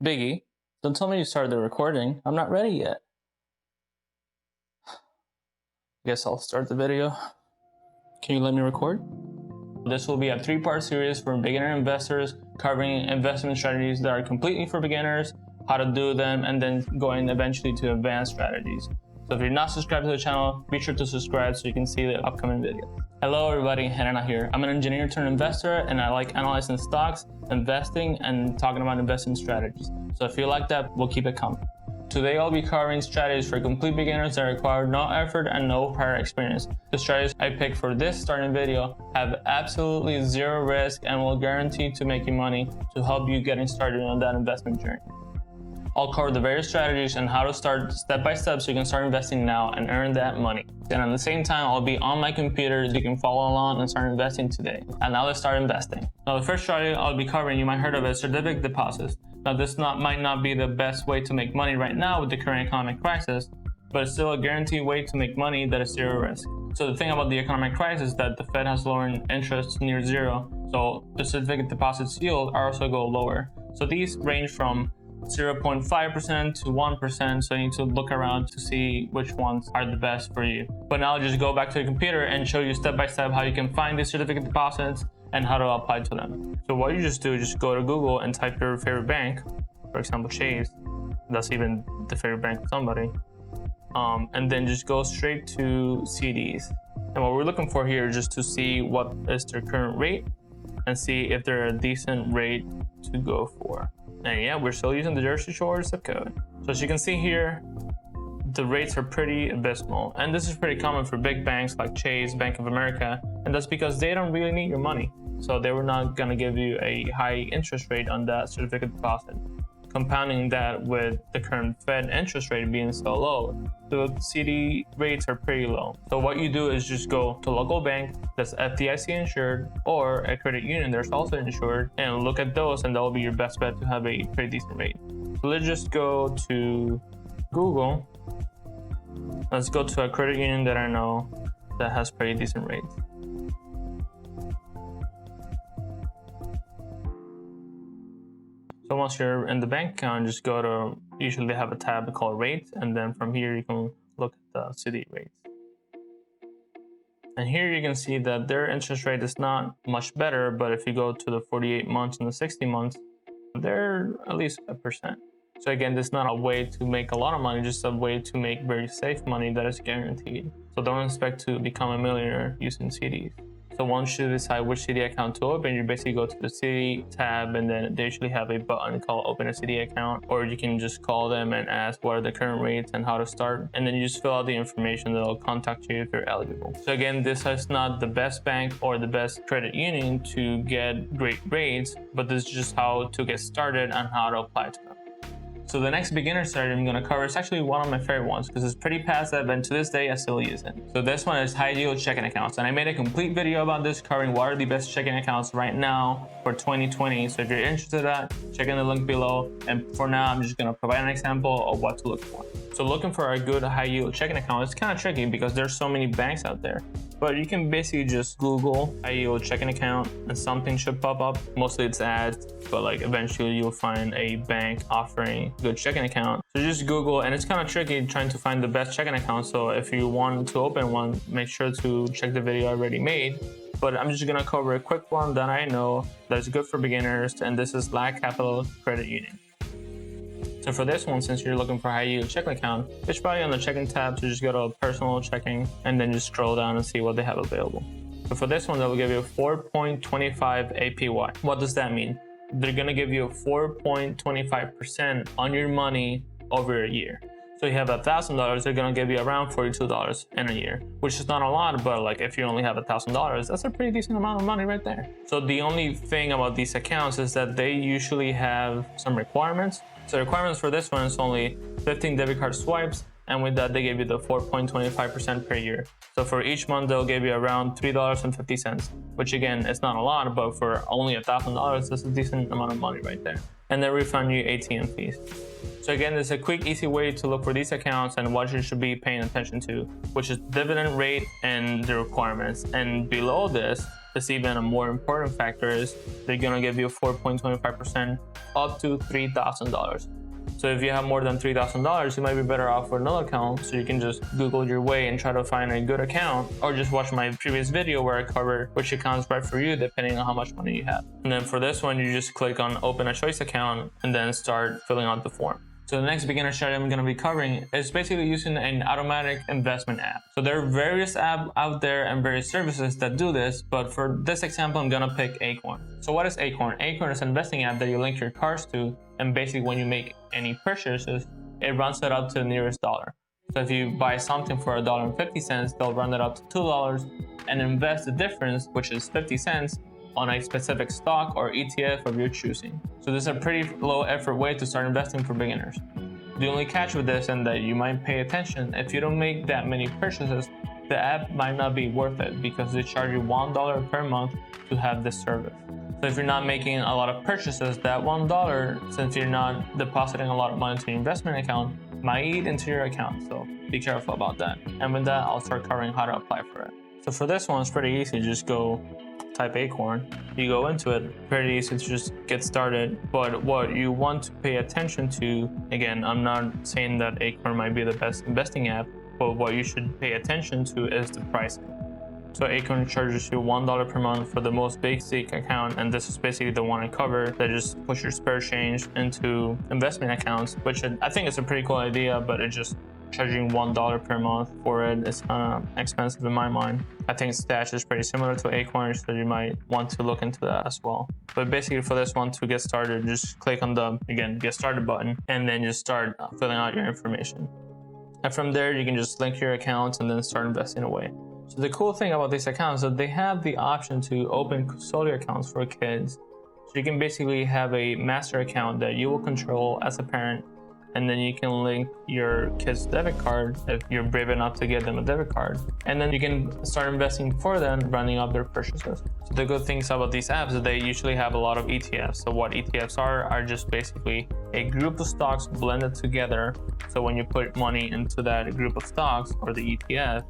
Biggie, don't tell me you started the recording. I'm not ready yet. Guess I'll start the video. Can you let me record? This will be a 3-part series for beginner investors covering investment strategies that are completely for beginners, how to do them, and then going eventually to advanced strategies. So if you're not subscribed to the channel, be sure to subscribe so you can see the upcoming videos. Hello everybody, Gerena here. I'm an engineer turned investor and I like analyzing stocks, investing, and talking about investment strategies. So if you like that, we'll keep it coming. Today I'll be covering strategies for complete beginners that require no effort and no prior experience. The strategies I picked for this starting video have absolutely zero risk and will guarantee to make you money to help you getting started on that investment journey. I'll cover the various strategies and how to start step by step so you can start investing now and earn that money. And at the same time, I'll be on my computer so you can follow along and start investing today. And now let's start investing. Now the first strategy I'll be covering, you might heard of it, certificate deposits. Now this might not be the best way to make money right now with the current economic crisis, but it's still a guaranteed way to make money that is zero risk. So the thing about the economic crisis is that the Fed has lowered interest near zero, so the certificate deposits yield are also go lower. So these range from 0.5% to 1%, so you need to look around to see which ones are the best for you. But now I'll just go back to the computer and show you step by step how you can find these certificate deposits and how to apply to them. So what you just do is just go to Google and type your favorite bank, for example Chase, that's even the favorite bank of somebody, and then just go straight to CDs. And what we're looking for here is just to see what is their current rate and see if they're a decent rate to go for. And yeah, we're still using the Jersey Shore zip code. So as you can see here, the rates are pretty abysmal. And this is pretty common for big banks like Chase, Bank of America. And that's because they don't really need your money. So they were not gonna give you a high interest rate on that certificate deposit. Compounding that with the current Fed interest rate being so low, the CD rates are pretty low. So what you do is just go to a local bank that's FDIC insured or a credit union that's also insured and look at those, and that will be your best bet to have a pretty decent rate. So let's just go to Google. Let's go to a credit union that I know that has pretty decent rates. So once you're in the bank account, just go to, usually they have a tab called rates, and then from here you can look at the CD rates. And here you can see that their interest rate is not much better, but if you go to the 48 months and the 60 months, they're at least 1%. So again, this is not a way to make a lot of money, just a way to make very safe money that is guaranteed. So don't expect to become a millionaire using CDs. So once you decide which CD account to open, you basically go to the CD tab, and then they usually have a button called open a CD account, or you can just call them and ask what are the current rates and how to start, and then you just fill out the information. They'll contact you if you're eligible. So again, this is not the best bank or the best credit union to get great rates, but this is just how to get started and how to apply to them. So the next beginner strategy I'm going to cover is actually one of my favorite ones because it's pretty passive and to this day I still use it. So this one is high yield checking accounts, and I made a complete video about this covering what are the best checking accounts right now for 2020. So if you're interested in that, check in the link below. And for now, I'm just going to provide an example of what to look for. So looking for a good high yield checking account is kind of tricky because there's so many banks out there. But you can basically just Google high yield checking account and something should pop up. Mostly it's ads, but like eventually you'll find a bank offering a good checking account. So just Google, and it's kind of tricky trying to find the best checking account. So if you want to open one, make sure to check the video I already made. But I'm just gonna cover a quick one that I know that's good for beginners, and this is Lag Capital Credit Union. So for this one, since you're looking for high yield checking account, it's probably on the checking tab, so just go to personal checking and then just scroll down and see what they have available. So for this one, they'll give you 4.25 APY. What does that mean? They're gonna give you 4.25% on your money over a year. So you have $1,000, they're gonna give you around $42 in a year, which is not a lot, but like if you only have $1,000, that's a pretty decent amount of money right there. So the only thing about these accounts is that they usually have some requirements. So the requirements for this one is only 15 debit card swipes, And with that, they give you the 4.25% per year. So for each month, they'll give you around $3.50, which again, it's not a lot, but for only $1,000, that's a decent amount of money right there. And they refund you ATM fees. So again, there's a quick, easy way to look for these accounts and what you should be paying attention to, which is dividend rate and the requirements. And below this, even a more important factor is they're gonna give you 4.25% up to $3,000. So if you have more than $3,000, you might be better off with another account. So you can just Google your way and try to find a good account, or just watch my previous video where I covered which account's right for you depending on how much money you have. And then for this one, you just click on open a choice account and then start filling out the form. So the next beginner strategy I'm going to be covering is basically using an automatic investment app. So there are various apps out there and various services that do this, but for this example, I'm going to pick Acorn. So what is Acorn? Acorn is an investing app that you link your cards to, and basically when you make any purchases, it runs it up to the nearest dollar. So if you buy something for $1.50, they'll run it up to $2 and invest the difference, which is 50 cents, on a specific stock or ETF of your choosing. So this is a pretty low effort way to start investing for beginners. The only catch with this, and that you might pay attention, if you don't make that many purchases, the app might not be worth it because they charge you $1 per month to have this service. So if you're not making a lot of purchases, that $1, since you're not depositing a lot of money into your investment account, might eat into your account. So be careful about that. And with that, I'll start covering how to apply for it. So for this one, it's pretty easy. Just go type Acorn, you go into it, pretty easy to just get started. But what you want to pay attention to, again, I'm not saying that Acorn might be the best investing app, but what you should pay attention to is the pricing. So Acorn charges you $1 per month for the most basic account, and this is basically the one I covered that just push your spare change into investment accounts, which I think is a pretty cool idea, but it just charging $1 per month for it is kind of expensive in my mind. I think Stash is pretty similar to Acorn, so you might want to look into that as well. But basically for this one, to get started, just click on the, again, get started button, and then just start filling out your information. And from there, you can just link your accounts and then start investing away. So the cool thing about these accounts is that they have the option to open custodial accounts for kids. So you can basically have a master account that you will control as a parent, and then you can link your kid's debit card if you're brave enough to get them a debit card. And then you can start investing for them, running up their purchases. So the good things about these apps is they usually have a lot of ETFs. So what ETFs are just basically a group of stocks blended together. So when you put money into that group of stocks or the ETF,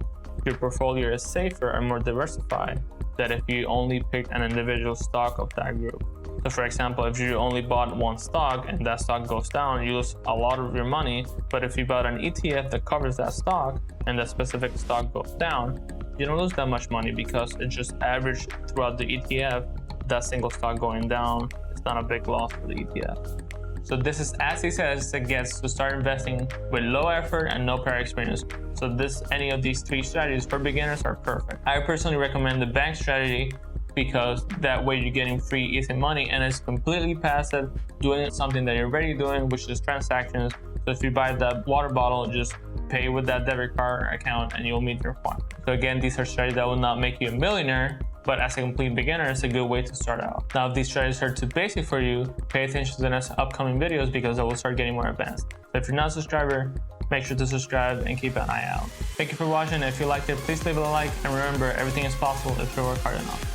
your portfolio is safer and more diversified than if you only picked an individual stock of that group. So for example, if you only bought one stock and that stock goes down, you lose a lot of your money. But if you bought an ETF that covers that stock and that specific stock goes down, you don't lose that much money because it's just averaged throughout the ETF, that single stock going down. It's not a big loss for the ETF. So this is as easy as it gets to start investing with low effort and no prior experience. So any of these three strategies for beginners are perfect. I personally recommend the bank strategy because that way you're getting free, easy money, and it's completely passive, doing something that you're already doing, which is transactions. So if you buy that water bottle, just pay with that debit card account and you'll meet your requirements. So again, these are strategies that will not make you a millionaire, but as a complete beginner, it's a good way to start out. Now, if these strategies are too basic for you, pay attention to the next upcoming videos because they will start getting more advanced. So if you're not a subscriber, make sure to subscribe and keep an eye out. Thank you for watching. If you liked it, please leave it a like, and remember, everything is possible if you work hard enough.